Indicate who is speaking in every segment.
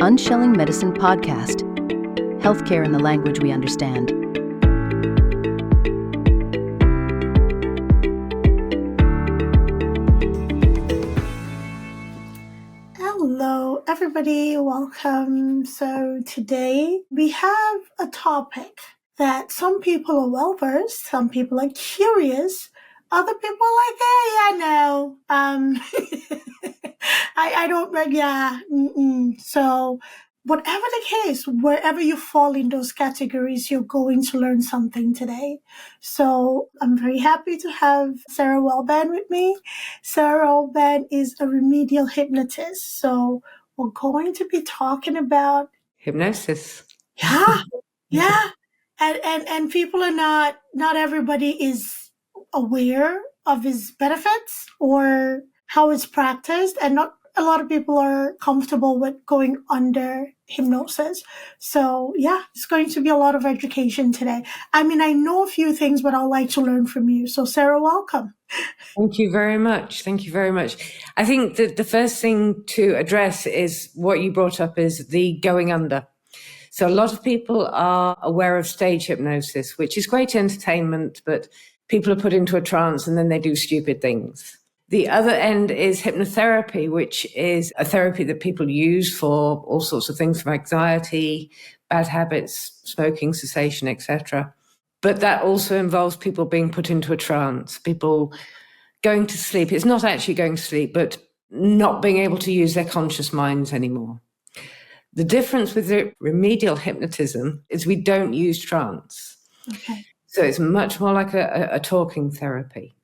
Speaker 1: Unshelling Medicine Podcast. Healthcare in the language we understand.
Speaker 2: Hello, everybody. Welcome. So today we have a topic that some people are well versed, some people are curious, other people are like, no. I don't, So whatever the case, wherever you fall in those categories, you're going to learn something today. So I'm very happy to have Sarah Wellband with me. Sarah Wellband is a remedial hypnotist. So we're going to be talking about
Speaker 3: Hypnosis.
Speaker 2: Yeah. And people are not everybody is aware of its benefits or how it's practiced, and not a lot of people are comfortable with going under hypnosis. So yeah, it's going to be a lot of education today. I mean, I know a few things, but I'd like to learn from you. So Sarah, welcome.
Speaker 3: Thank you very much. Thank you very much. I think that the first thing to address is what you brought up is the going under. So a lot of people are aware of stage hypnosis, which is great entertainment, but people are put into a trance and then they do stupid things. The other end is hypnotherapy, which is a therapy that people use for all sorts of things, from anxiety, bad habits, smoking cessation, etc. But that also involves people being put into a trance, people going to sleep. It's not actually going to sleep, but not being able to use their conscious minds anymore. The difference with the remedial hypnotism is we don't use trance.
Speaker 2: Okay.
Speaker 3: So it's much more like a talking therapy.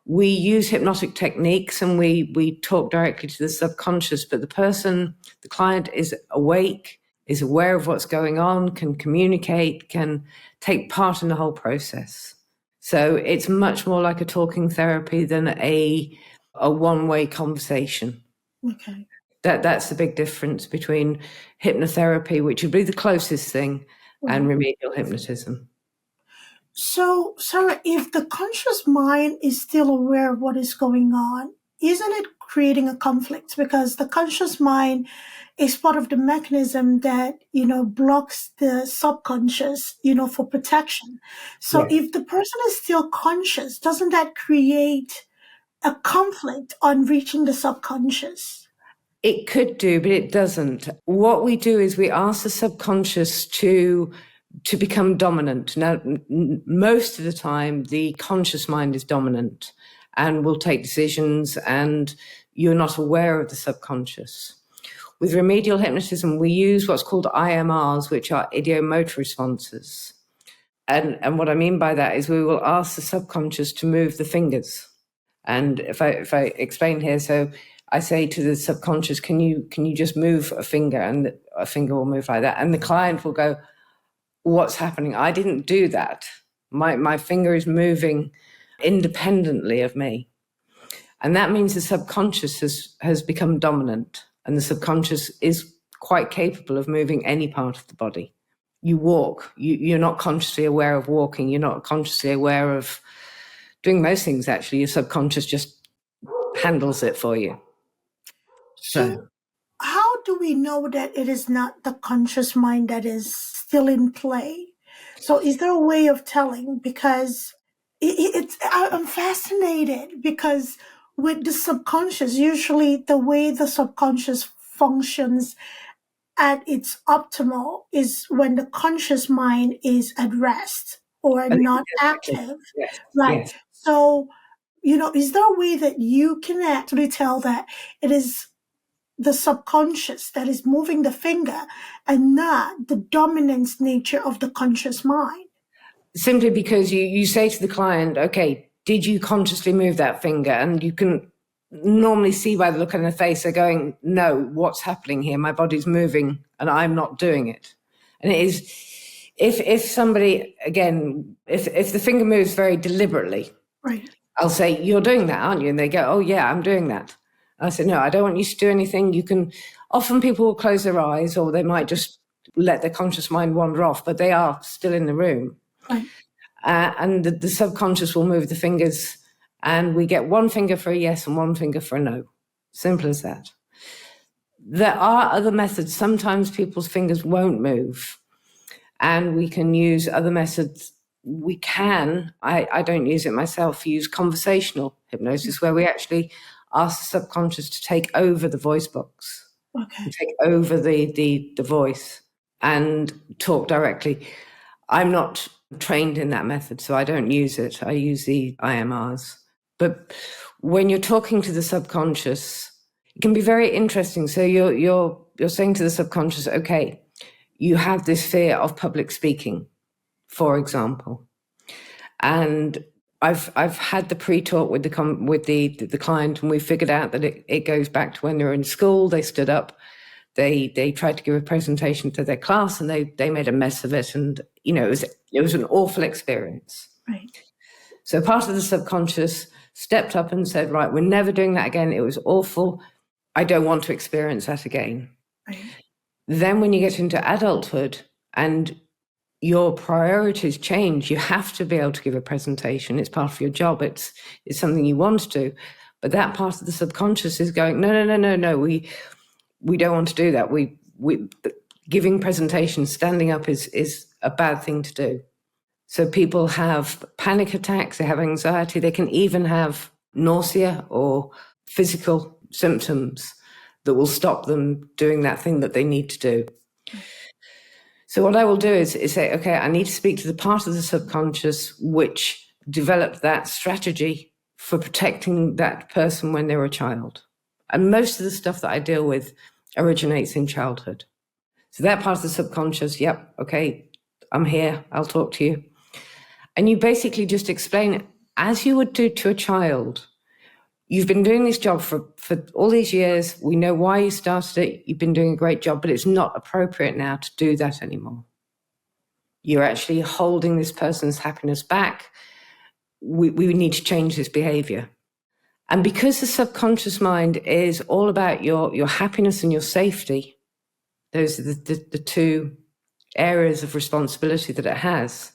Speaker 3: We use hypnotic techniques and we talk directly to the subconscious, but the client is awake, is aware of what's going on, can communicate, can take part in the whole process. So it's much more like a talking therapy than a one-way conversation.
Speaker 2: Okay.
Speaker 3: That's the big difference between hypnotherapy, which would be the closest thing, and remedial hypnotism.
Speaker 2: So, Sarah, if the conscious mind is still aware of what is going on, isn't it creating a conflict? Because the conscious mind is part of the mechanism that, blocks the subconscious, for protection. So if the person is still conscious, doesn't that create a conflict on reaching the subconscious?
Speaker 3: It could do, but it doesn't. What we do is we ask the subconscious to become dominant. Now, most of the time, the conscious mind is dominant and will take decisions, and you're not aware of the subconscious. With remedial hypnotism, we use what's called IMRs, which are idiomotor responses. And what I mean by that is we will ask the subconscious to move the fingers. And if I explain here, so I say to the subconscious, can you just move a finger? And a finger will move like that. And the client will go, what's happening? I didn't do that. My finger is moving independently of me. And that means the subconscious has become dominant, and the subconscious is quite capable of moving any part of the body. You walk, you're not consciously aware of walking, you're not consciously aware of doing most things, actually. Your subconscious just handles it for you.
Speaker 2: So how do we know that it is not the conscious mind that is still in play? So is there a way of telling? Because I'm fascinated, because with the subconscious, usually the way the subconscious functions at its optimal is when the conscious mind is at rest or not active.
Speaker 3: Yes.
Speaker 2: Right.
Speaker 3: Yes.
Speaker 2: So, is there a way that you can actually tell that it is the subconscious that is moving the finger and not the dominance nature of the conscious mind?
Speaker 3: Simply because you say to the client, okay, did you consciously move that finger? And you can normally see by the look on their face, they're going, no, what's happening here? My body's moving and I'm not doing it. And it is, if somebody, again, if the finger moves very deliberately,
Speaker 2: right,
Speaker 3: I'll say, you're doing that, aren't you? And they go, oh yeah, I'm doing that. I said, no, I don't want you to do anything. Often people will close their eyes, or they might just let their conscious mind wander off, but they are still in the room.
Speaker 2: right.
Speaker 3: And the subconscious will move the fingers, and we get one finger for a yes and one finger for a no. Simple as that. There are other methods. Sometimes people's fingers won't move, and we can use other methods. We can, I don't use it myself, use conversational hypnosis, where we actually ask the subconscious to take over the voice box, take over the voice and talk directly. I'm not trained in that method, so I don't use it. I use the IMRs. But when you're talking to the subconscious, it can be very interesting. So you're saying to the subconscious, okay, you have this fear of public speaking, for example, and I've had the pre-talk with the client, and we figured out that it goes back to when they were in school. They stood up, they tried to give a presentation to their class, and they made a mess of it, and it was an awful experience.
Speaker 2: Right.
Speaker 3: So part of the subconscious stepped up and said, right, we're never doing that again. It was awful. I don't want to experience that again.
Speaker 2: Right.
Speaker 3: Then when you get into adulthood and your priorities change, you have to be able to give a presentation. It's part of your job. It's something you want to do. But that part of the subconscious is going, no. We don't want to do that. We giving presentations, standing up is a bad thing to do. So people have panic attacks, they have anxiety, they can even have nausea or physical symptoms that will stop them doing that thing that they need to do. So what I will do is say, okay, I need to speak to the part of the subconscious which developed that strategy for protecting that person when they were a child. And most of the stuff that I deal with originates in childhood. So that part of the subconscious, yep, okay, I'm here, I'll talk to you. And you basically just explain it as you would do to a child. You've been doing this job for all these years. We know why you started it. You've been doing a great job, but it's not appropriate now to do that anymore. You're actually holding this person's happiness back. We need to change this behavior. And because the subconscious mind is all about your happiness and your safety, those are the two areas of responsibility that it has.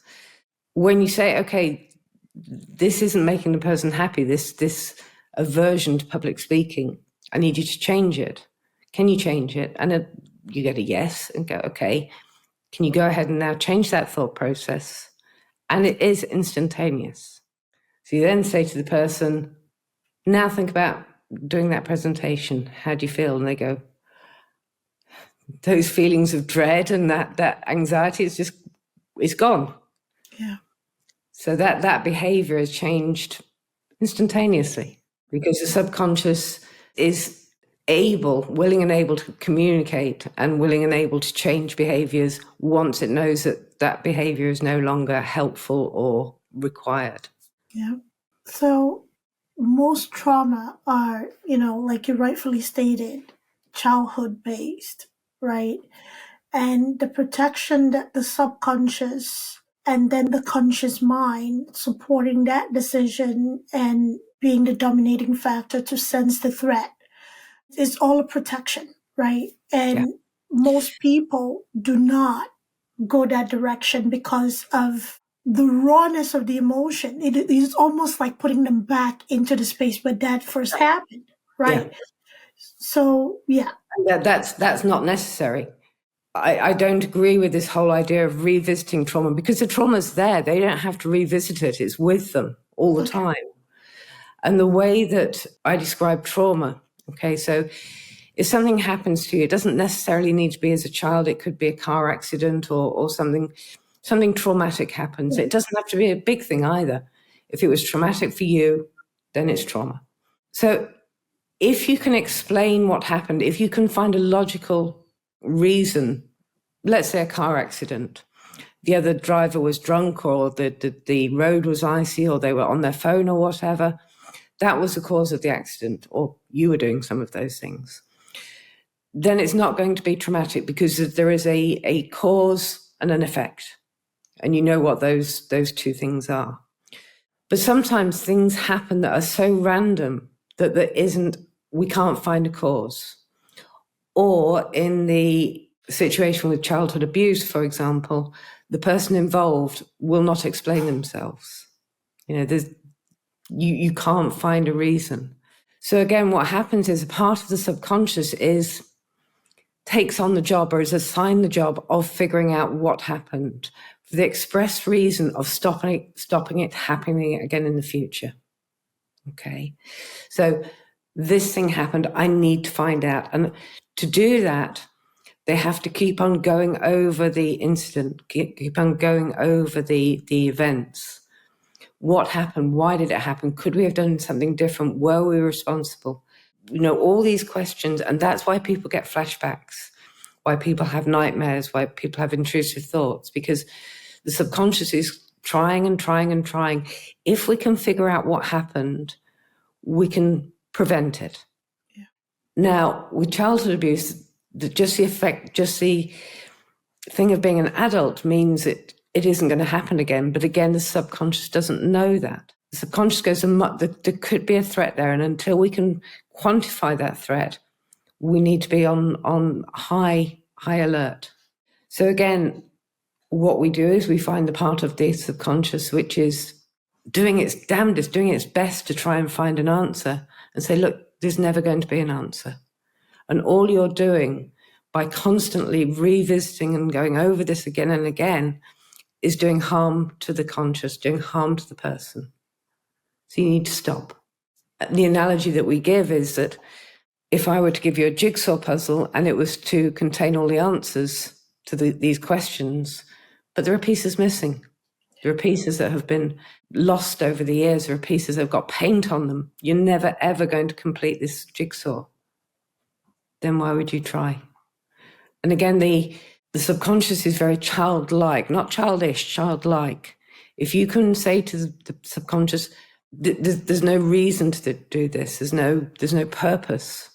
Speaker 3: When you say, okay, this isn't making the person happy, this aversion to public speaking, I need you to change it. Can you change it? And you get a yes and go, okay, can you go ahead and now change that thought process? And it is instantaneous. So you then say to the person, now think about doing that presentation. How do you feel? And they go, those feelings of dread and that anxiety it's gone.
Speaker 2: Yeah.
Speaker 3: So that behavior has changed instantaneously because the subconscious is willing and able to communicate and willing and able to change behaviors once it knows that behavior is no longer helpful or required.
Speaker 2: Yeah. So most trauma are, like you rightfully stated, childhood based, right? And the protection that the subconscious and then the conscious mind supporting that decision and being the dominating factor to sense the threat is all a protection, right? And most people do not go that direction because of the rawness of the emotion. It is almost like putting them back into the space where that first happened, right? Yeah. So, yeah.
Speaker 3: That's not necessary. I don't agree with this whole idea of revisiting trauma because the trauma's there. They don't have to revisit it. It's with them all the time. And the way that I describe trauma, okay, so if something happens to you, it doesn't necessarily need to be as a child. It could be a car accident or something traumatic happens. It doesn't have to be a big thing either. If it was traumatic for you, then it's trauma. So if you can explain what happened, if you can find a logical reason, let's say a car accident, the other driver was drunk or the road was icy or they were on their phone or whatever, that was the cause of the accident, or you were doing some of those things, then it's not going to be traumatic because there is a cause and an effect. And you know what those two things are. But sometimes things happen that are so random that we can't find a cause. Or in the situation with childhood abuse, for example, the person involved will not explain themselves. You can't find a reason. So again, what happens is a part of the subconscious is takes on the job or is assigned the job of figuring out what happened for the express reason of stopping it happening again in the future. Okay. So this thing happened. I need to find out. And to do that, they have to keep on going over the incident, keep on going over the events. What happened? Why did it happen? Could we have done something different? Were we responsible? All these questions. And that's why people get flashbacks, why people have nightmares, why people have intrusive thoughts, because the subconscious is trying and trying and trying. If we can figure out what happened, we can prevent it.
Speaker 2: Yeah.
Speaker 3: Now, with childhood abuse, just the thing of being an adult means it isn't going to happen again. But again, the subconscious doesn't know that. The subconscious goes, there could be a threat there. And until we can quantify that threat, we need to be on high alert. So again, what we do is we find the part of the subconscious which is doing its damnedest, doing its best to try and find an answer, and say, look, there's never going to be an answer. And all you're doing by constantly revisiting and going over this again and again is doing harm to the conscious, doing harm to the person. So you need to stop. The analogy that we give is that if I were to give you a jigsaw puzzle and it was to contain all the answers to these questions, but there are pieces missing. There are pieces that have been lost over the years. There are pieces that have got paint on them. You're never, ever going to complete this jigsaw. Then why would you try? And again, the subconscious is very childlike, not childish, childlike. If you can say to the subconscious, there's no reason to do this, there's no purpose,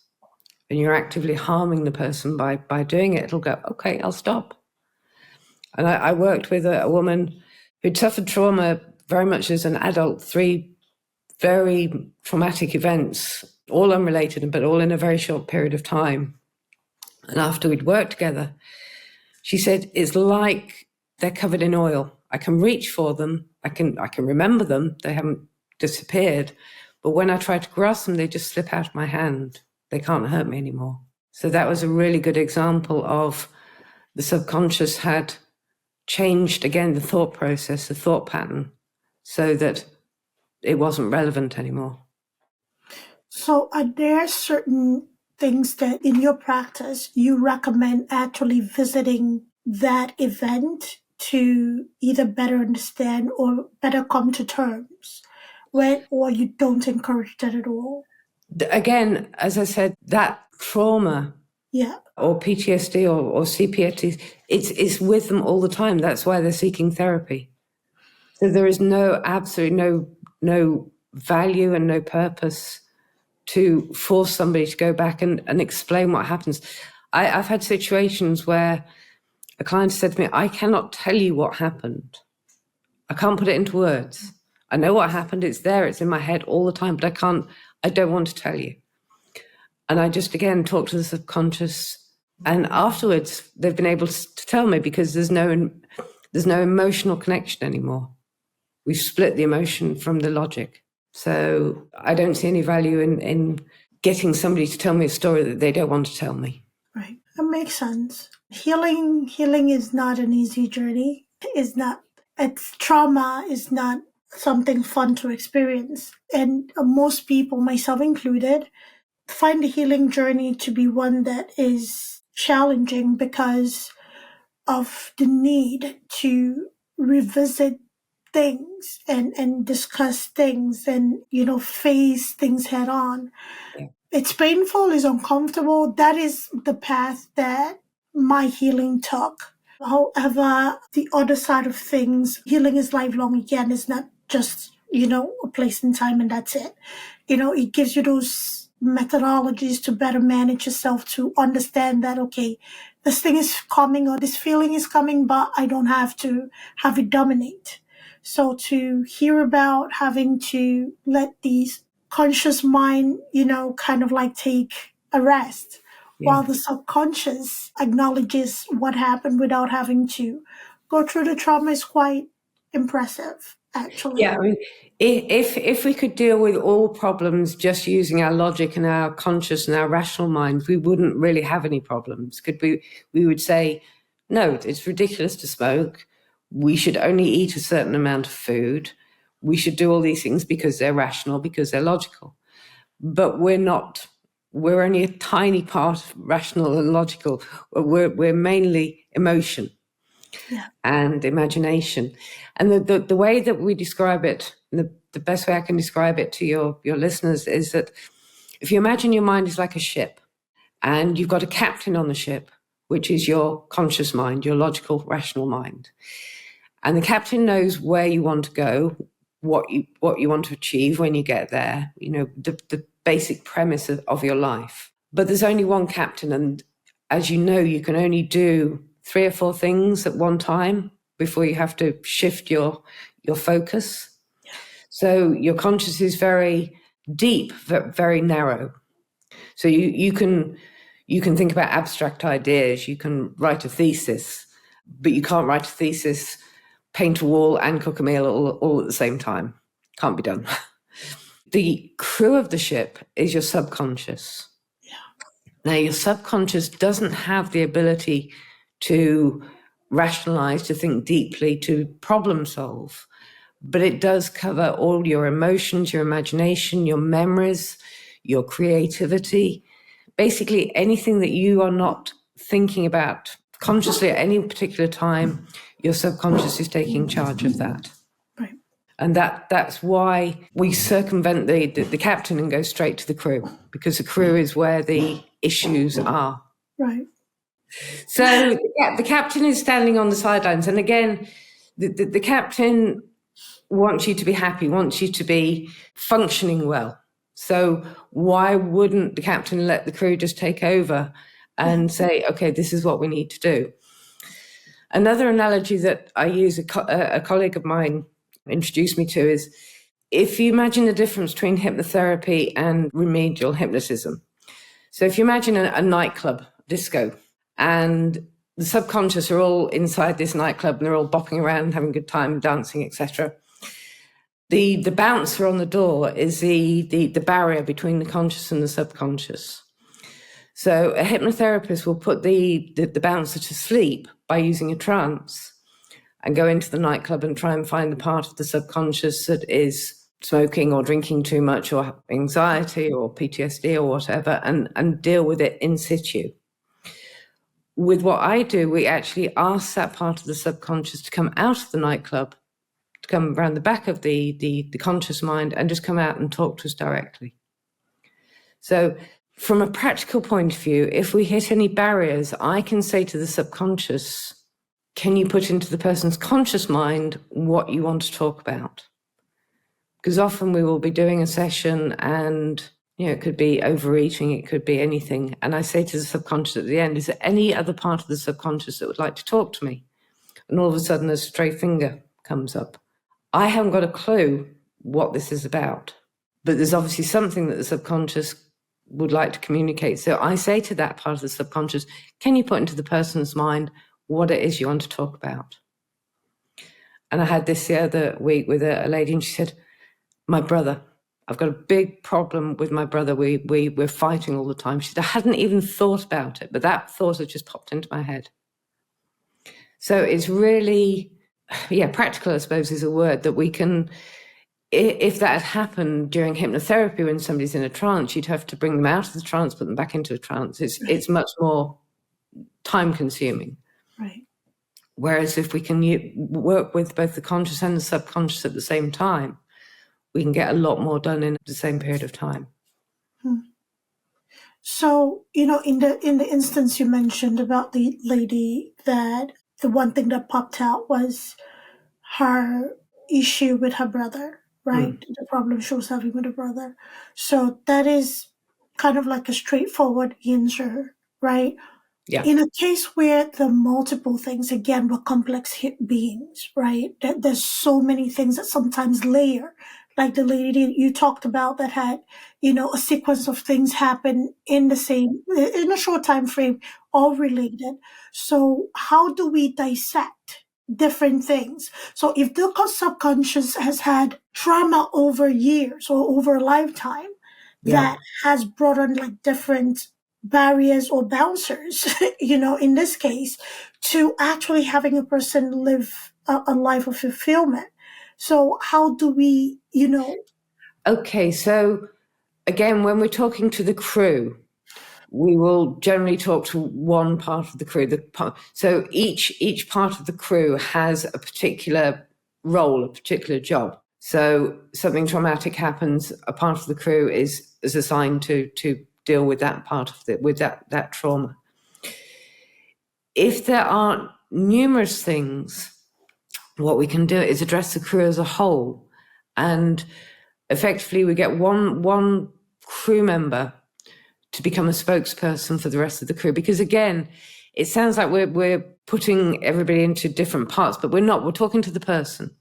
Speaker 3: and you're actively harming the person by doing it, it'll go, okay, I'll stop. And I worked with a woman who'd suffered trauma very much as an adult, 3 very traumatic events, all unrelated, but all in a very short period of time. And after we'd worked together, she said, it's like they're covered in oil. I can reach for them. I can remember them. They haven't disappeared. But when I try to grasp them, they just slip out of my hand. They can't hurt me anymore. So that was a really good example of the subconscious had changed, again, the thought process, the thought pattern, so that it wasn't relevant anymore.
Speaker 2: So are there certain things that in your practice you recommend actually visiting that event to either better understand or better come to terms with, or you don't encourage that at all?
Speaker 3: Again, as I said, that trauma or PTSD or CPTSD, it's with them all the time. That's why they're seeking therapy. So there is absolutely no value and no purpose to force somebody to go back and explain what happens. I've had situations where a client said to me, I cannot tell you what happened. I can't put it into words. I know what happened. It's there. It's in my head all the time, but I don't want to tell you. And I just, again, talk to the subconscious. And afterwards, they've been able to tell me, because there's no emotional connection anymore. We've split the emotion from the logic. So I don't see any value in getting somebody to tell me a story that they don't want to tell me.
Speaker 2: Right. That makes sense. Healing is not an easy journey. Trauma is not something fun to experience. And most people, myself included, find the healing journey to be one that is challenging because of the need to revisit things and discuss things and, face things head on.
Speaker 3: Yeah.
Speaker 2: It's painful, it's uncomfortable. That is the path that my healing took. However, the other side of things, healing is lifelong. Again, it's not just, a place and time and that's it. It gives you those methodologies to better manage yourself, to understand that, okay, this thing is coming or this feeling is coming, but I don't have to have it dominate. So to hear about having to let these conscious mind, kind of like take a rest, while the subconscious acknowledges what happened without having to go through the trauma is quite impressive. actually.
Speaker 3: Yeah, I mean, if we could deal with all problems just using our logic and our conscious and our rational mind, we wouldn't really have any problems. We would say, no, it's ridiculous to smoke. We should only eat a certain amount of food. We should do all these things because they're rational, because they're logical. But we're not. We're only a tiny part of rational and logical. We're mainly emotion.
Speaker 2: Yeah.
Speaker 3: And imagination. And the way that we describe it, the best way I can describe it to your listeners is that if you imagine your mind is like a ship and you've got a captain on the ship, which is your conscious mind, your logical, rational mind. And the captain knows where you want to go, what you want to achieve when you get there, the basic premise of your life. But there's only one captain. And as you know, you can only do 3 or 4 things at one time before you have to shift your focus. Yeah. So your conscious is very deep, very narrow. So you can think about abstract ideas. You can write a thesis, but you can't write a thesis, paint a wall, and cook a meal all at the same time. Can't be done. The crew of the ship is your subconscious. Now, your subconscious doesn't have the ability to rationalize, to think deeply, to problem solve, but it does cover all your emotions, your imagination, your memories, your creativity, basically anything that you are not thinking about consciously at any particular time. Your subconscious is taking charge of that.
Speaker 2: Right.
Speaker 3: And that's why we circumvent the captain and go straight to the crew, because the crew is where the issues are.
Speaker 2: Right.
Speaker 3: So the captain is standing on the sidelines. And again, the captain wants you to be happy, wants you to be functioning well. So why wouldn't the captain let the crew just take over and say, okay, this is what we need to do? Another analogy that I use, a colleague of mine introduced me to, is if you imagine the difference between hypnotherapy and remedial hypnotism. So if you imagine a nightclub, disco, and the subconscious are all inside this nightclub and they're all bopping around, having a good time, dancing, etc. The bouncer on the door is the barrier between the conscious and the subconscious. So a hypnotherapist will put the bouncer to sleep by using a trance and go into the nightclub and try and find the part of the subconscious that is smoking or drinking too much or anxiety or PTSD or whatever, and deal with it in situ. With what I do, we actually ask that part of the subconscious to come out of the nightclub, to come around the back of the conscious mind and just come out and talk to us directly. So from a practical point of view, if we hit any barriers, I can say to the subconscious, can you put into the person's conscious mind what you want to talk about? Because often we will be doing a session and, it could be overeating, it could be anything. And I say to the subconscious at the end, is there any other part of the subconscious that would like to talk to me? And all of a sudden a stray finger comes up. I haven't got a clue what this is about, but there's obviously something that the subconscious would like to communicate. So I say to that part of the subconscious, can you put into the person's mind what it is you want to talk about? And I had this the other week with a lady, and she said, my brother, I've got a big problem with my brother. We're fighting all the time. She said, I hadn't even thought about it, but that thought had just popped into my head. So it's really, practical, I suppose, is a word that we can, if that had happened during hypnotherapy when somebody's in a trance, you'd have to bring them out of the trance, put them back into a trance. It's much more time consuming.
Speaker 2: Right.
Speaker 3: Whereas if we can work with both the conscious and the subconscious at the same time, we can get a lot more done in the same period of time.
Speaker 2: So, in the instance you mentioned about the lady, that the one thing that popped out was her issue with her brother, right? The problem she was having with her brother. So that is kind of like a straightforward answer, right?
Speaker 3: Yeah.
Speaker 2: In a case where the multiple things, again, we're complex beings, right? There's so many things that sometimes layer, like the lady you talked about that had, a sequence of things happen in a short time frame, all related. So how do we dissect different things. So if the subconscious has had trauma over years or over a lifetime that has brought on like different barriers or bouncers, in this case, to actually having a person live a life of fulfillment. So how do we,
Speaker 3: Okay, so again, when we're talking to the crew, we will generally talk to one part of the crew. So each part of the crew has a particular role, a particular job. So something traumatic happens, a part of the crew is assigned to deal with that part of that trauma. If there are numerous things, what we can do is address the crew as a whole, and effectively we get one crew member to become a spokesperson for the rest of the crew. Because again, it sounds like we're putting everybody into different parts, but we're not. We're talking to the person.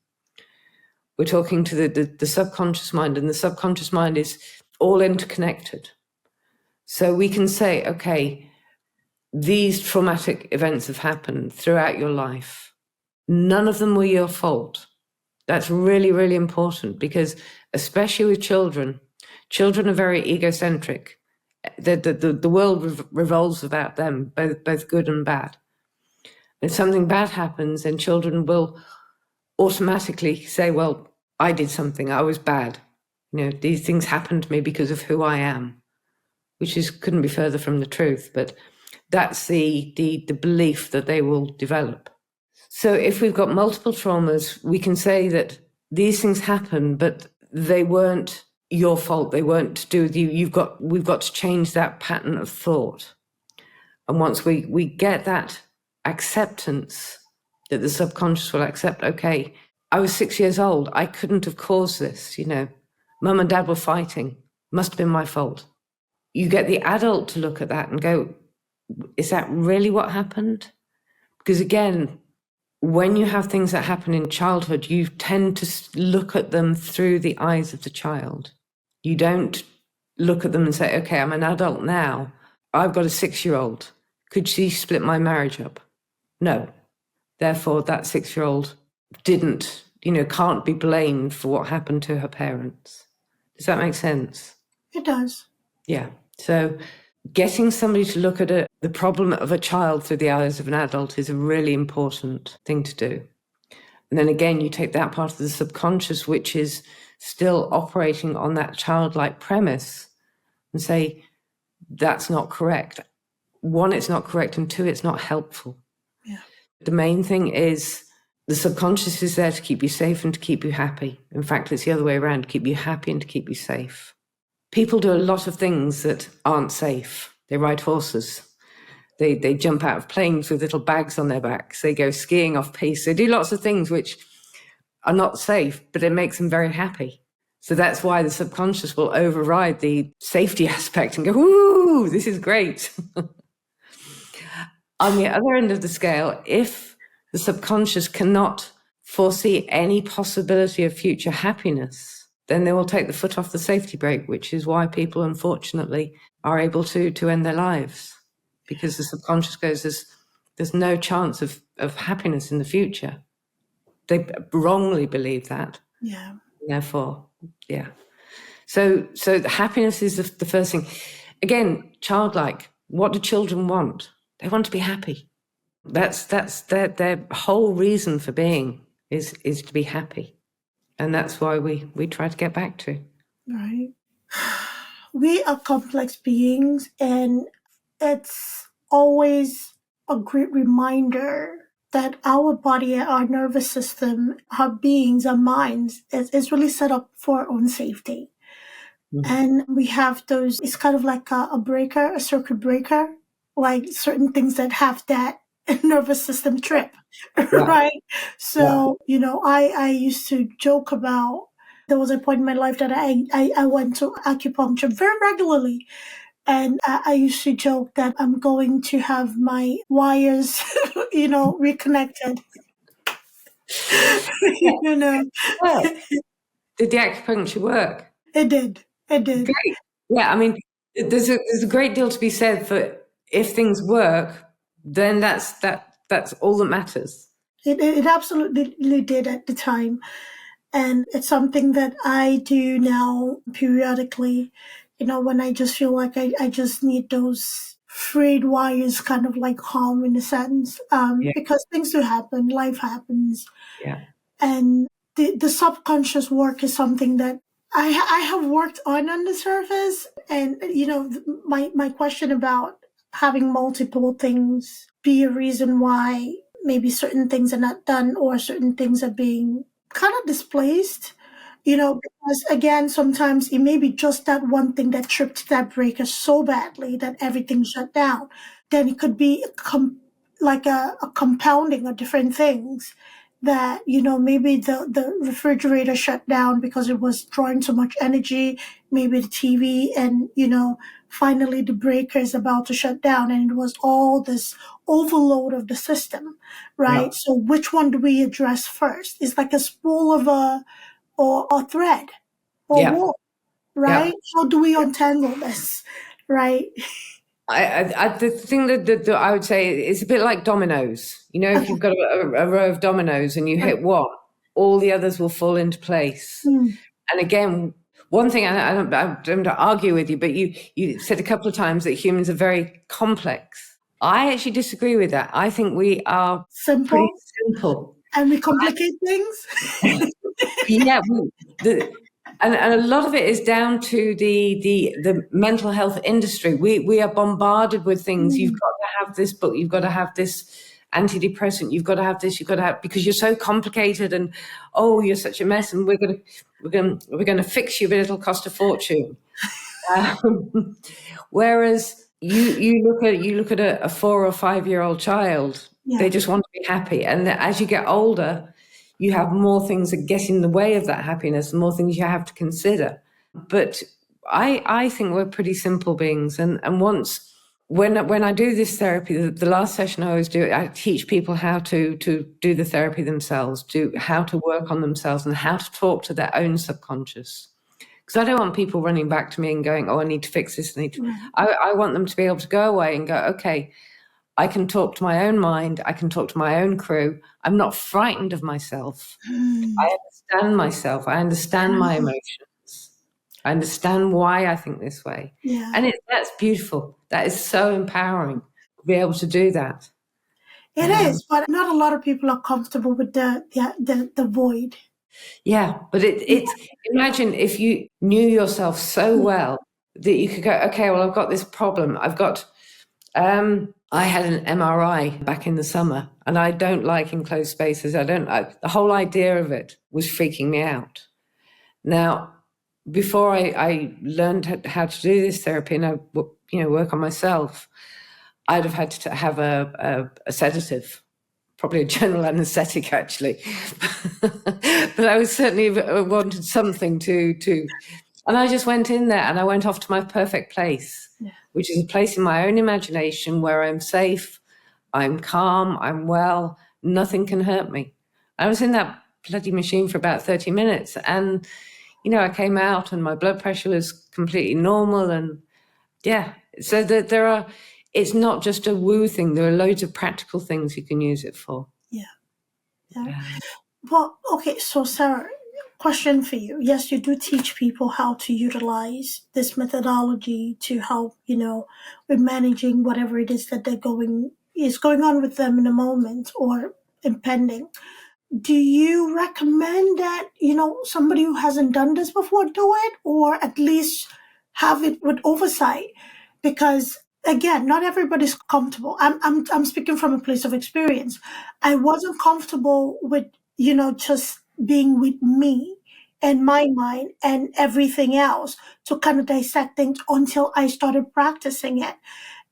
Speaker 3: We're talking to the subconscious mind, and the subconscious mind is all interconnected. So we can say, okay, these traumatic events have happened throughout your life. None of them were your fault. That's really, really important, because especially with children are very egocentric. The world revolves about them, both good and bad. If something bad happens, then children will automatically say, well, I did something, I was bad. These things happened to me because of who I am, which couldn't be further from the truth. But that's the belief that they will develop. So if we've got multiple traumas, we can say that these things happen, but they weren't your fault. They weren't to do with you. We've got to change that pattern of thought. And once we get that acceptance, that the subconscious will accept, okay, I was 6 years old. I couldn't have caused this. Mum and dad were fighting. Must have been my fault. You get the adult to look at that and go, is that really what happened? Because again, when you have things that happen in childhood, you tend to look at them through the eyes of the child. You don't look at them and say, okay, I'm an adult now. I've got a 6-year-old. Could she split my marriage up? No. Therefore, that 6-year-old can't be blamed for what happened to her parents. Does that make sense?
Speaker 2: It does.
Speaker 3: Yeah. So getting somebody to look at the problem of a child through the eyes of an adult is a really important thing to do. And then again, you take that part of the subconscious, which is still operating on that childlike premise, and say, that's not correct. 1, it's not correct, and 2, it's not helpful.
Speaker 2: Yeah.
Speaker 3: The main thing is the subconscious is there to keep you safe and to keep you happy. In fact, it's the other way around, to keep you happy and to keep you safe. People do a lot of things that aren't safe. They ride horses. They jump out of planes with little bags on their backs. They go skiing off piste. They do lots of things which are not safe, but it makes them very happy. So that's why the subconscious will override the safety aspect and go, "Ooh, this is great." On the other end of the scale, if the subconscious cannot foresee any possibility of future happiness, then they will take the foot off the safety brake, which is why people, unfortunately, are able to end their lives, because the subconscious goes, there's no chance of happiness in the future. They wrongly believe that.
Speaker 2: Yeah.
Speaker 3: Therefore, yeah. So the happiness is the first thing. Again, childlike. What do children want? They want to be happy. That's their whole reason for being is to be happy. And that's why we try to get back to.
Speaker 2: Right. We are complex beings, and it's always a great reminder that our body, our nervous system, our beings, our minds is really set up for our own safety. Mm-hmm. And we have those, it's kind of like a breaker, a circuit breaker, like certain things that have that nervous system trip, yeah. Right? So, yeah. I used to joke about, there was a point in my life that I went to acupuncture very regularly. And I used to joke that I'm going to have my wires, reconnected.
Speaker 3: Well, did the acupuncture work?
Speaker 2: It did.
Speaker 3: Great. Yeah, I mean, there's a great deal to be said for if things work, then that's all that matters.
Speaker 2: It absolutely did at the time. And it's something that I do now periodically, when I just feel like I just need those frayed wires kind of like calm in a sense.
Speaker 3: Yeah.
Speaker 2: Because things do happen, life happens.
Speaker 3: Yeah.
Speaker 2: And the subconscious work is something that I have worked on the surface. And, my question about having multiple things be a reason why maybe certain things are not done or certain things are being kind of displaced, because again, sometimes it may be just that one thing that tripped that breaker so badly that everything shut down. Then it could be like a compounding of different things that, maybe the refrigerator shut down because it was drawing so much energy, maybe the TV, and, finally the breaker is about to shut down, and it was all this overload of the system,
Speaker 3: Yeah.
Speaker 2: right? So which one do we address first? It's like a spool of or a thread or
Speaker 3: Yeah.
Speaker 2: wool,
Speaker 3: Yeah.
Speaker 2: right? How do we untangle this, right?
Speaker 3: The thing that I would say is a bit like dominoes. If you've got a row of dominoes and you hit one, all the others will fall into place.
Speaker 2: Mm.
Speaker 3: And again, one thing, I don't argue with you, but you said a couple of times that humans are very complex. I actually disagree with that. I think we are
Speaker 2: Simple.
Speaker 3: pretty simple.
Speaker 2: And we complicate things.
Speaker 3: Yeah, and a lot of it is down to the mental health industry. We are bombarded with things. You've got to have this book. You've got to have this antidepressant. You've got to have this. You've got to have, because you're so complicated, and you're such a mess. And we're going to fix you, but it'll cost a fortune. Whereas you look at a 4 or 5 year old child.
Speaker 2: Yeah.
Speaker 3: They just want to be happy, and as you get older, you have more things that get in the way of that happiness, and more things you have to consider. But I think we're pretty simple beings. And when I do this therapy, the last session I always do, I teach people how to do the therapy themselves, how to work on themselves, and how to talk to their own subconscious. Because I don't want people running back to me and going, I need to fix this. I want them to be able to go away and go, okay, I can talk to my own mind. I can talk to my own crew. I'm not frightened of myself. I understand myself. I understand my emotions. I understand why I think this way.
Speaker 2: Yeah.
Speaker 3: And that's beautiful. That is so empowering to be able to do that.
Speaker 2: It is, but not a lot of people are comfortable with the void.
Speaker 3: Yeah, but it's imagine if you knew yourself so well that you could go, okay, well, I've got this problem. I had an MRI back in the summer, and I don't like enclosed spaces. The whole idea of it was freaking me out. Now, before I learned how to do this therapy and I work on myself, I'd have had to have a sedative, probably a general anesthetic actually. But I was certainly wanted something to, and I just went in there and I went off to my perfect place. Yeah. Which is a place in my own imagination where I'm safe, I'm calm, I'm well, nothing can hurt me. I was in that bloody machine for about 30 minutes and, I came out and my blood pressure was completely normal. And so that it's not just a woo thing. There are loads of practical things you can use it for.
Speaker 2: Yeah. Well, okay, so Sarah, question for you. Yes, you do teach people how to utilize this methodology to help, with managing whatever it is that is going on with them in the moment or impending. Do you recommend that, somebody who hasn't done this before do it, or at least have it with oversight? Because again, not everybody's comfortable. I'm speaking from a place of experience. I wasn't comfortable with, just being with me and my mind and everything else to kind of dissect things until I started practicing it.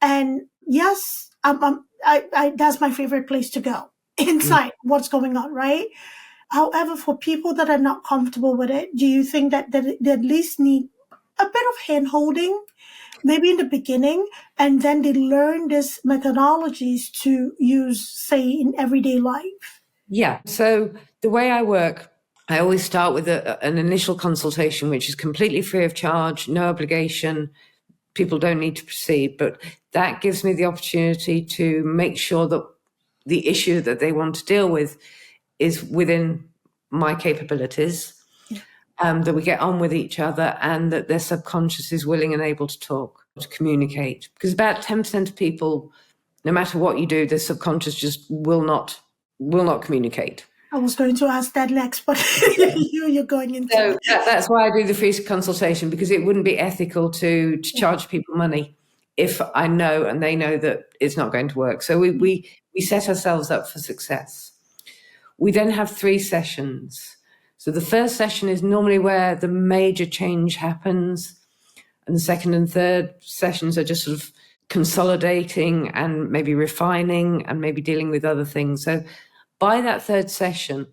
Speaker 2: And yes, that's my favorite place to go, inside what's going on, right? However, for people that are not comfortable with it, do you think that they at least need a bit of hand holding, maybe in the beginning, and then they learn these methodologies to use, say, in everyday life?
Speaker 3: Yeah. So the way I work, I always start with an initial consultation, which is completely free of charge, no obligation. People don't need to proceed, but that gives me the opportunity to make sure that the issue that they want to deal with is within my capabilities, that we get on with each other, and that their subconscious is willing and able to talk, to communicate. Because about 10% of people, no matter what you do, their subconscious just will not communicate.
Speaker 2: I was going to ask that next, but you're going into
Speaker 3: So that's why I do the free consultation, because it wouldn't be ethical to charge people money if I know and they know that it's not going to work. So we set ourselves up for success. We then have 3 sessions. So the first session is normally where the major change happens, and the second and third sessions are just sort of consolidating and maybe refining and maybe dealing with other things. So by that third session,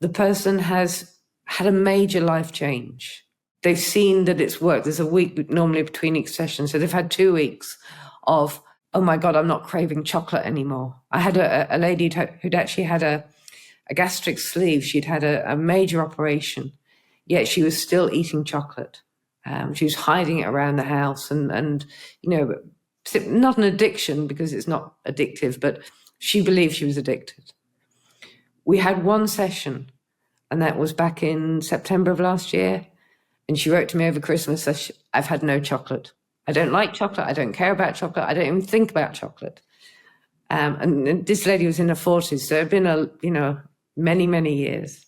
Speaker 3: the person has had a major life change. They've seen that it's worked. There's a week normally between each session. So they've had 2 weeks of, oh my God, I'm not craving chocolate anymore. I had a lady who'd actually had a gastric sleeve. She'd had a major operation, yet she was still eating chocolate. She was hiding it around the house and not an addiction, because it's not addictive, but she believed she was addicted. We had 1 session, and that was back in September of last year. And she wrote to me over Christmas, I've had no chocolate. I don't like chocolate. I don't care about chocolate. I don't even think about chocolate. And this lady was in her 40s, so it had been many, many years.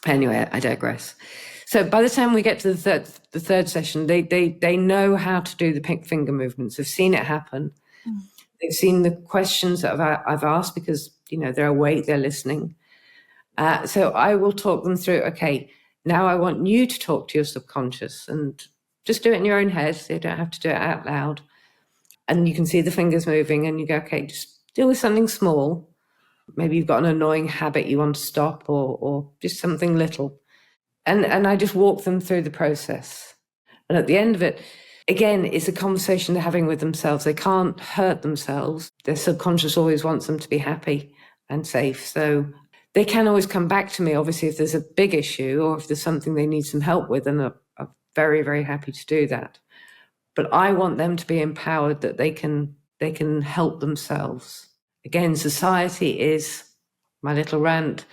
Speaker 3: Anyway, I digress. So by the time we get to the third session, they know how to do the pink finger movements. They've seen it happen. They've seen the questions that I've asked, because they're awake, they're listening. So I will talk them through. Okay, now I want you to talk to your subconscious, and just do it in your own head. So you don't have to do it out loud. And you can see the fingers moving, and you go, okay, just deal with something small. Maybe you've got an annoying habit you want to stop, or just something little. And I just walk them through the process. And at the end of it, again, it's a conversation they're having with themselves. They can't hurt themselves. Their subconscious always wants them to be happy and safe. So they can always come back to me, obviously, if there's a big issue or if there's something they need some help with, and I'm very, very happy to do that. But I want them to be empowered, that they can help themselves. Again, society is, my little rant,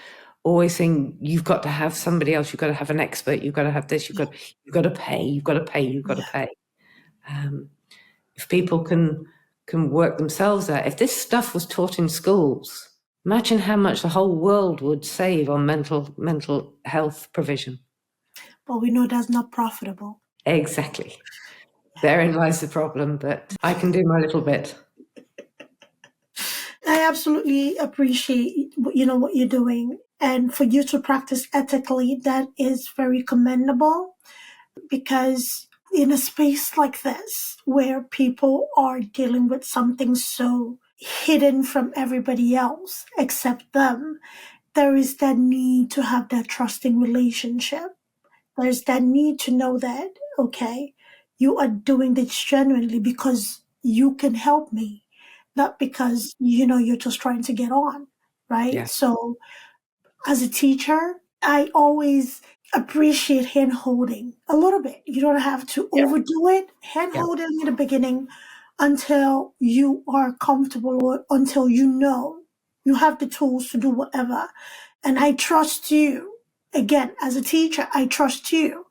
Speaker 3: always saying, you've got to have somebody else, you've got to have an expert, you've got to have this, you've got to pay. If people can work themselves out, if this stuff was taught in schools, imagine how much the whole world would save on mental health provision.
Speaker 2: But we know that's not profitable.
Speaker 3: Exactly. Therein lies the problem, but I can do my little bit.
Speaker 2: I absolutely appreciate what you're doing, and for you to practice ethically, that is very commendable, because in a space like this where people are dealing with something so hidden from everybody else except them, there is that need to have that trusting relationship. There's that need to know that, okay, you are doing this genuinely because you can help me, not because, you're just trying to get on, right?
Speaker 3: Yeah.
Speaker 2: So as a teacher, I always appreciate hand holding a little bit. You don't have to overdo it. Hand holding in the beginning until you are comfortable, or until you have the tools to do whatever. And I trust you. Again, as a teacher, I trust you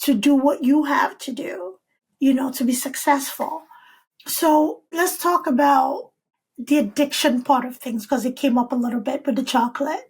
Speaker 2: to do what you have to do, to be successful. So let's talk about the addiction part of things, because it came up a little bit with the chocolate.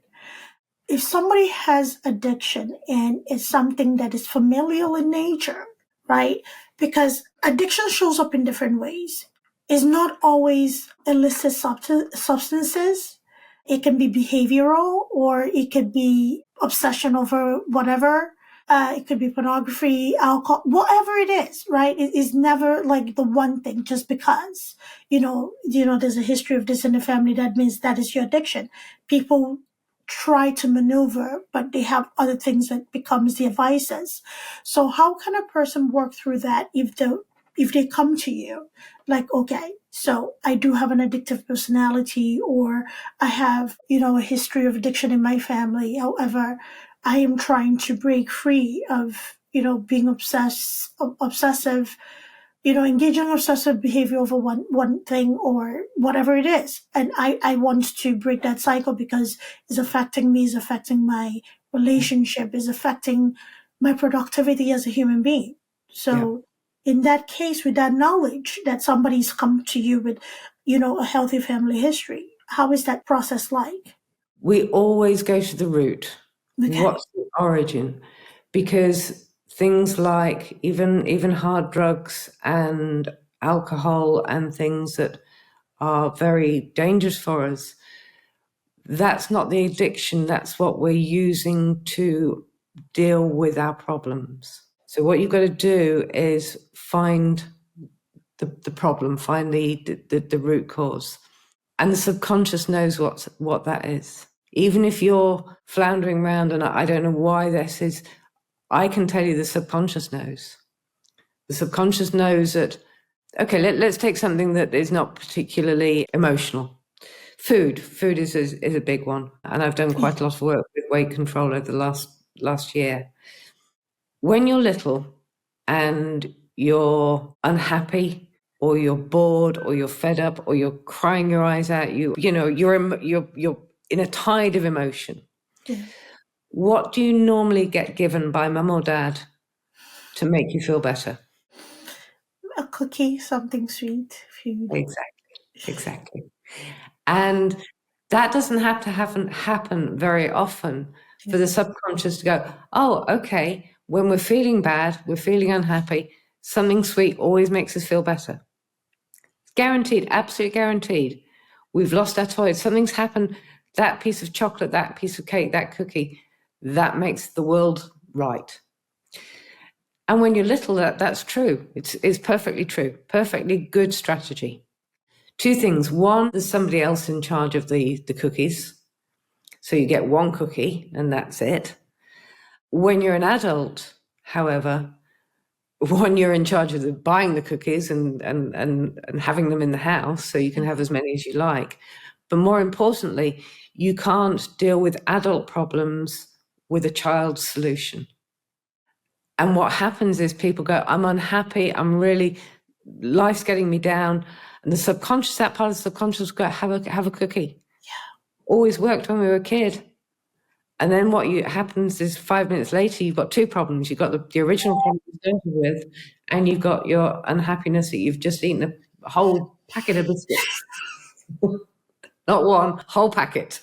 Speaker 2: If somebody has addiction and it's something that is familial in nature, right? Because addiction shows up in different ways. It's not always illicit substances. It can be behavioral, or it could be obsession over whatever. It could be pornography, alcohol, whatever it is, right? It is never like the one thing just because, there's a history of this in the family. That means that is your addiction. People try to maneuver, but they have other things that becomes their vices. So how can a person work through that if they come to you like, okay, so I do have an addictive personality, or I have, a history of addiction in my family. However, I am trying to break free of, being obsessive, engaging obsessive behavior over one thing or whatever it is. And I want to break that cycle because it's affecting me, it's affecting my relationship, it's affecting my productivity as a human being. So in that case, with that knowledge that somebody's come to you with, a healthy family history, how is that process like?
Speaker 3: We always go to the root.
Speaker 2: Okay.
Speaker 3: What's the origin? Because things like even hard drugs and alcohol and things that are very dangerous for us, that's not the addiction, that's what we're using to deal with our problems. So what you've got to do is find the problem, find the root cause. And the subconscious knows what that is. Even if you're floundering around and I don't know why this is, I can tell you the subconscious knows. The subconscious knows that, okay, let's take something that is not particularly emotional. Food is a big one. And I've done quite a lot of work with weight control over the last year. When you're little and you're unhappy or you're bored or you're fed up or you're crying your eyes out, you're in a tide of emotion.
Speaker 2: Yeah.
Speaker 3: What do you normally get given by mum or dad to make you feel better?
Speaker 2: A cookie, something sweet, food.
Speaker 3: Exactly. And that doesn't have to happen very often for the subconscious to go, oh, okay, when we're feeling bad, we're feeling unhappy, something sweet always makes us feel better. Guaranteed, absolutely guaranteed. We've lost our toys, something's happened, that piece of chocolate, that piece of cake, that cookie, that makes the world right. And when you're little, that's true. It's perfectly true, perfectly good strategy. Two things. One, there's somebody else in charge of the cookies. So you get one cookie and that's it. When you're an adult, however, one, you're in charge of buying the cookies and having them in the house so you can have as many as you like. But more importantly, you can't deal with adult problems with a child's solution. And what happens is people go, I'm unhappy, life's getting me down. And the subconscious, that part of the subconscious, go, have a cookie. Yeah. Always worked when we were a kid. And then what happens is 5 minutes later, you've got two problems. You've got the original problem you started with, and you've got your unhappiness that you've just eaten a whole packet of biscuits. Not one, whole packet.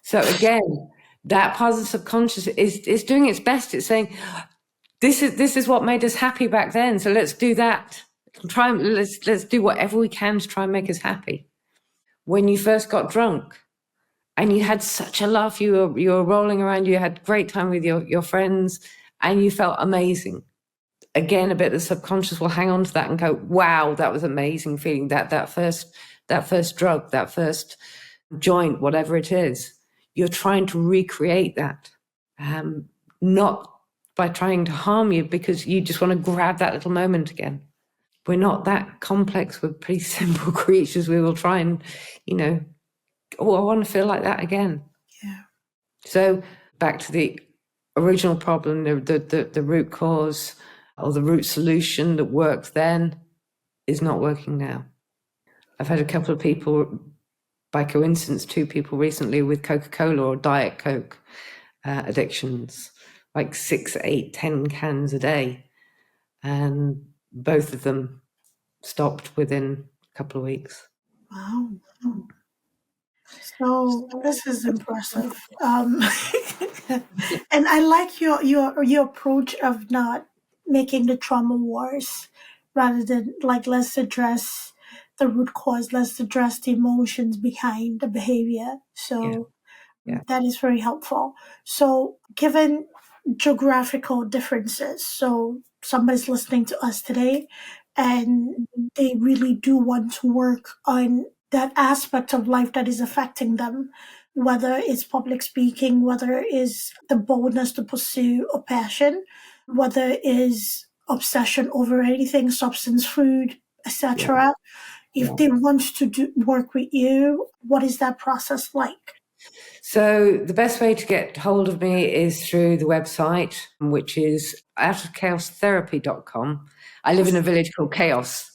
Speaker 3: So again, that part of the subconscious is doing its best. It's saying, this is what made us happy back then. So let's do that. Let's do whatever we can to try and make us happy. When you first got drunk and you had such a laugh, you were rolling around, you had a great time with your friends and you felt amazing. Again, a bit of the subconscious will hang on to that and go, wow, that was amazing feeling, that first drug, that first joint, whatever it is. You're trying to recreate that, not by trying to harm you, because you just want to grab that little moment again. We're not that complex. We're pretty simple creatures. We will try and, I want to feel like that again.
Speaker 2: Yeah.
Speaker 3: So back to the original problem, the root cause or the root solution that worked then is not working now. I've had a couple of people, by coincidence, 2 people recently with Coca-Cola or Diet Coke addictions, like 6, 8, 10 cans a day. And both of them stopped within a couple of weeks.
Speaker 2: Wow. So this is impressive. And I like your approach of not making the trauma worse, rather than like, let's address the root cause, let's address the emotions behind the behavior. So
Speaker 3: Yeah.
Speaker 2: that is very helpful. So given geographical differences, so somebody's listening to us today and they really do want to work on that aspect of life that is affecting them, whether it's public speaking, whether it is the boldness to pursue a passion, whether it is obsession over anything, substance, food, etc. If they want to work with you, what is that process like?
Speaker 3: So the best way to get hold of me is through the website, which is outofchaostherapy.com. I live in a village called Chaos.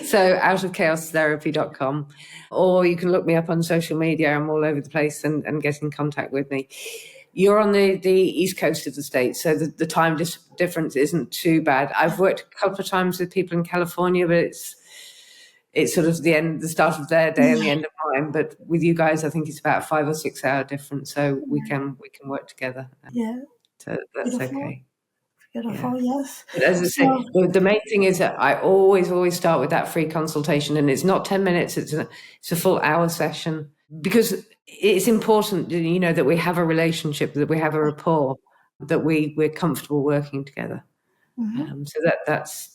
Speaker 3: So outofchaostherapy.com, or you can look me up on social media. I'm all over the place and get in contact with me. You're on the east coast of the States, so the time difference isn't too bad. I've worked a couple of times with people in California, but it's sort of the start of their day and the end of mine. But with you guys, I think it's about a 5 or 6 hour difference, so we can work together.
Speaker 2: Yeah.
Speaker 3: So that's
Speaker 2: Beautiful.
Speaker 3: Okay.
Speaker 2: Beautiful, yes.
Speaker 3: But as I say, the main thing is that I always start with that free consultation, and it's not 10 minutes, it's a full hour session, because it's important, that we have a relationship, that we have a rapport, that we're comfortable working together.
Speaker 2: Mm-hmm.
Speaker 3: So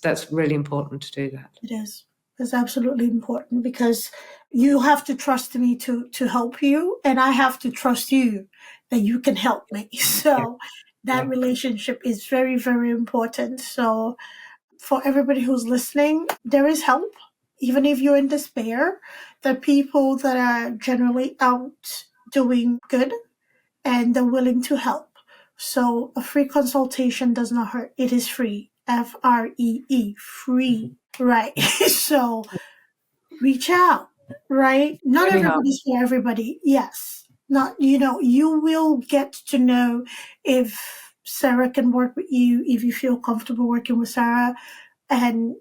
Speaker 3: that's really important to do that.
Speaker 2: It is. It's absolutely important, because you have to trust me to help you, and I have to trust you that you can help me. So that relationship is very, very important. So for everybody who's listening, there is help. Even if you're in despair, there are people that are generally out doing good and they're willing to help. So a free consultation does not hurt. It is free. FREE, free. Right. So reach out, right? Not everybody's for everybody. Yes. Not, you will get to know if Sarah can work with you, if you feel comfortable working with Sarah, and,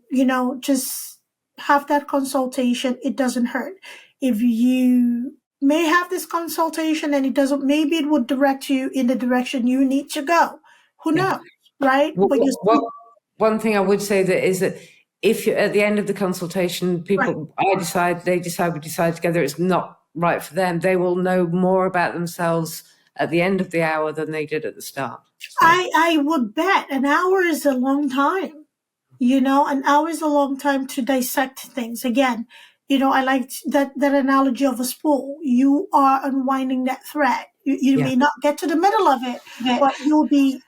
Speaker 2: just have that consultation. It doesn't hurt. If you may have this consultation and maybe it would direct you in the direction you need to go. Who knows, right? But
Speaker 3: one thing I would say is that if you're at the end of the consultation, people, we decide together it's not right for them, they will know more about themselves at the end of the hour than they did at the start. So.
Speaker 2: I would bet an hour is a long time. An hour is a long time to dissect things. Again, I like that analogy of a spool. You are unwinding that thread. You may not get to the middle of it, but you'll be,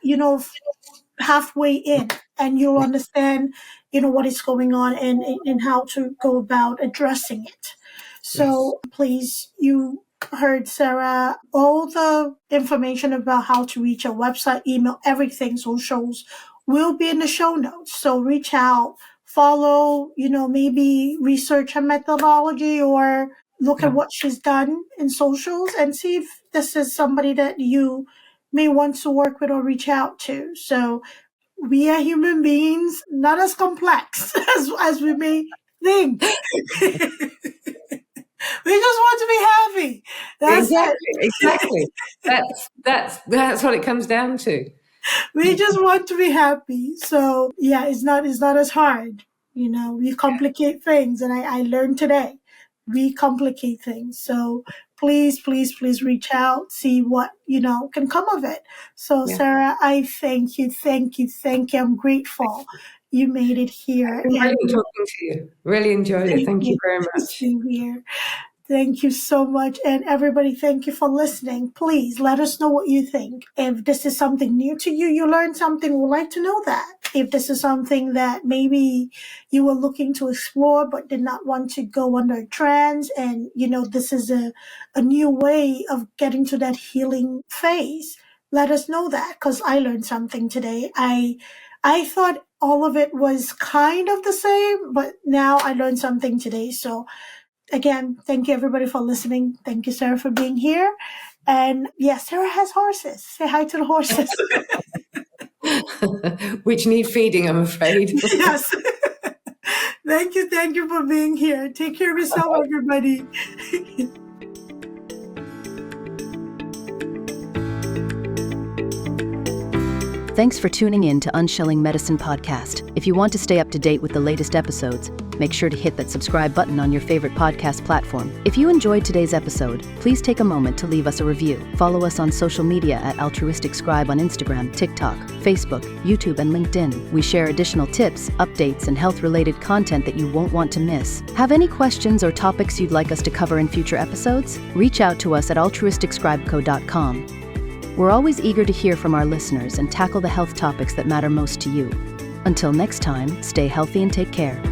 Speaker 2: halfway in, and you'll understand, what is going on and how to go about addressing it. So please, you heard Sarah, all the information about how to reach our website, email, everything, socials will be in the show notes. So reach out, follow, maybe research her methodology or look at what she's done in socials and see if this is somebody that you may want to work with or reach out to. So we are human beings, not as complex as we may think. We just want to be happy. That's
Speaker 3: exactly. That's what it comes down to.
Speaker 2: We just want to be happy. So it's not as hard. We complicate things, and I learned today. We complicate things. So please reach out, see what, can come of it. So Sarah, I thank you. I'm grateful you made it here.
Speaker 3: Really talking to you. Really enjoyed it. Thank you very much.
Speaker 2: Here. Thank you so much. And everybody, thank you for listening. Please let us know what you think. If this is something new to you, you learned something, we'd like to know that. If this is something that maybe you were looking to explore but did not want to go under trance, and, this is a new way of getting to that healing phase, let us know that, because I learned something today. I thought all of it was kind of the same, but now I learned something today. So again, thank you everybody for listening. Thank you, Sarah, for being here. And Sarah has horses. Say hi to the horses.
Speaker 3: Which need feeding, I'm afraid.
Speaker 2: Yes. Thank you for being here. Take care of yourself, everybody.
Speaker 1: Thanks for tuning in to Unshelling Medicine Podcast. If you want to stay up to date with the latest episodes, make sure to hit that subscribe button on your favorite podcast platform. If you enjoyed today's episode, please take a moment to leave us a review. Follow us on social media at Altruistic Scribe on Instagram, TikTok, Facebook, YouTube, and LinkedIn. We share additional tips, updates, and health-related content that you won't want to miss. Have any questions or topics you'd like us to cover in future episodes? Reach out to us at altruisticscribeco.com. We're always eager to hear from our listeners and tackle the health topics that matter most to you. Until next time, stay healthy and take care.